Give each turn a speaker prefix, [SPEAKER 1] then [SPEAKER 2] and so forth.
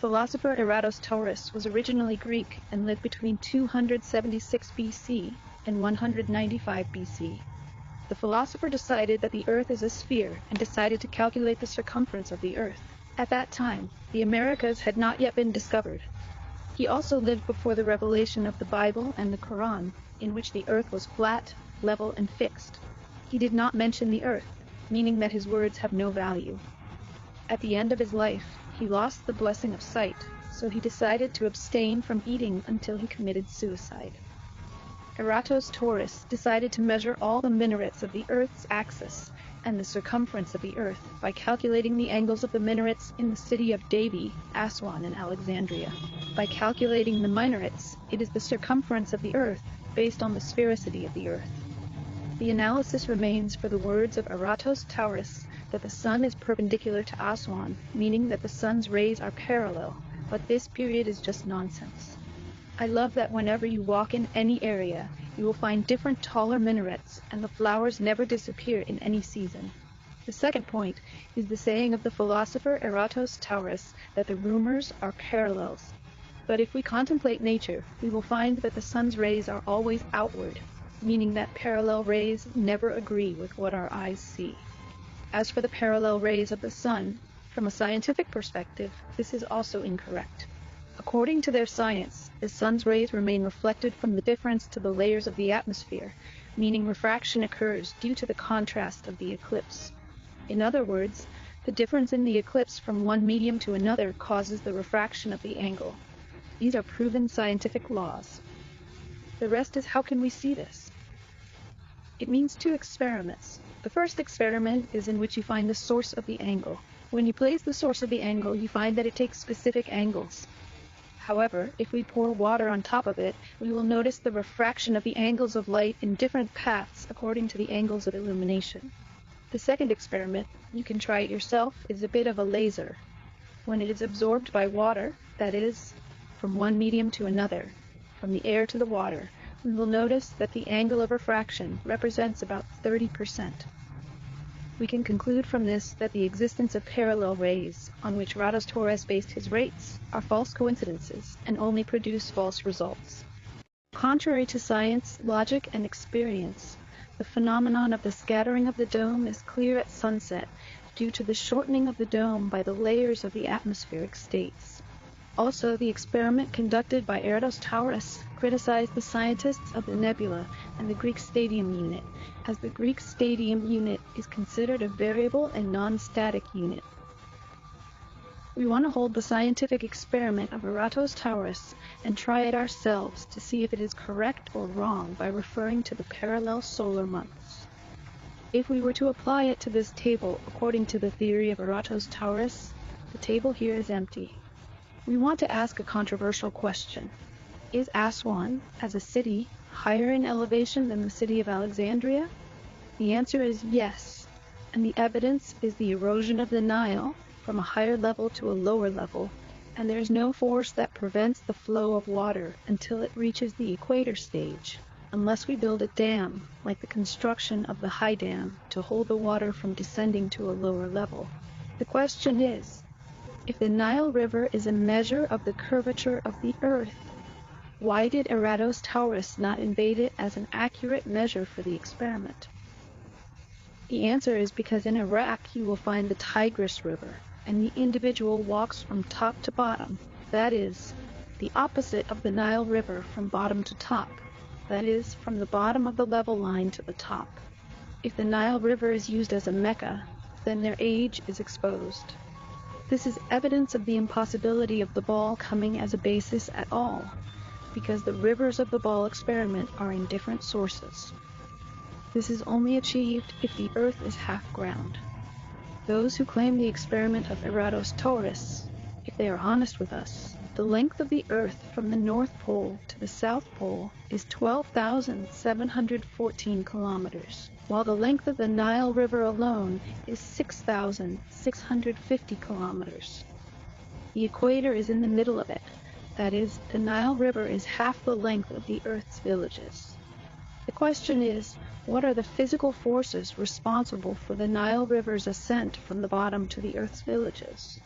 [SPEAKER 1] philosopher Eratosthenes was originally Greek and lived between 276 BC and 195 BC. The philosopher decided that the Earth is a sphere and decided to calculate the circumference of the Earth. At that time, the Americas had not yet been discovered. He also lived before the revelation of the Bible and the Quran, in which the Earth was flat, level, and fixed. He did not mention the Earth, meaning that his words have no value. At the end of his life, he lost the blessing of sight, so he decided to abstain from eating until he committed suicide. Eratosthenes decided to measure all the minarets of the Earth's axis and the circumference of the Earth by calculating the angles of the minarets in the city of Devi, Aswan, and Alexandria. By calculating the minarets, it is the circumference of the Earth based on the sphericity of the Earth. The analysis remains for the words of Eratosthenes that the sun is perpendicular to Aswan, meaning that the sun's rays are parallel, but this period is just nonsense. I love that whenever you walk in any area, you will find different taller minarets, and the flowers never disappear in any season. The second point is the saying of the philosopher Eratosthenes that the rumors are parallels. But if we contemplate nature, we will find that the sun's rays are always outward, meaning that parallel rays never agree with what our eyes see. As for the parallel rays of the sun, from a scientific perspective, this is also incorrect. According to their science, the sun's rays remain reflected from the difference to the layers of the atmosphere, meaning refraction occurs due to the contrast of the eclipse. In other words, the difference in the eclipse from one medium to another causes the refraction of the angle. These are proven scientific laws. The rest is how can we see this? It means two experiments. The first experiment is in which you find the source of the angle. When you place the source of the angle, you find that it takes specific angles. However, if we pour water on top of it, we will notice the refraction of the angles of light in different paths according to the angles of illumination. The second experiment, you can try it yourself, is a bit of a laser. When it is absorbed by water, that is, from one medium to another, from the air to the water, we will notice that the angle of refraction represents about 30%. We can conclude from this that the existence of parallel rays, on which Eratosthenes based his rates, are false coincidences and only produce false results. Contrary to science, logic, and experience, the phenomenon of the scattering of the dome is clear at sunset due to the shortening of the dome by the layers of the atmospheric states. Also, the experiment conducted by Eratosthenes criticized the scientists of the nebula and the Greek stadium unit, as the Greek stadium unit is considered a variable and non-static unit. We want to hold the scientific experiment of Eratosthenes and try it ourselves to see if it is correct or wrong by referring to the parallel solar months. If we were to apply it to this table according to the theory of Eratosthenes, the table here is empty. We want to ask a controversial question. Is Aswan, as a city, higher in elevation than the city of Alexandria? The answer is yes, and the evidence is the erosion of the Nile from a higher level to a lower level, and there is no force that prevents the flow of water until it reaches the equator stage, unless we build a dam, like the construction of the high dam, to hold the water from descending to a lower level. The question is, if the Nile River is a measure of the curvature of the Earth, why did Eratosthenes not invade it as an accurate measure for the experiment? The answer is because in Iraq you will find the Tigris River, and the individual walks from top to bottom, that is, the opposite of the Nile River from bottom to top, that is, from the bottom of the level line to the top. If the Nile River is used as a Mecca, then their age is exposed. This is evidence of the impossibility of the ball coming as a basis at all, because the rivers of the ball experiment are in different sources. This is only achieved if the Earth is half-ground. Those who claim the experiment of Eratosthenes, if they are honest with us, the length of the Earth from the North Pole to the South Pole is 12,714 kilometers, while the length of the Nile River alone is 6,650 kilometers. The equator is in the middle of it. That is, the Nile River is half the length of the Earth's villages. The question is, what are the physical forces responsible for the Nile River's ascent from the bottom to the Earth's villages?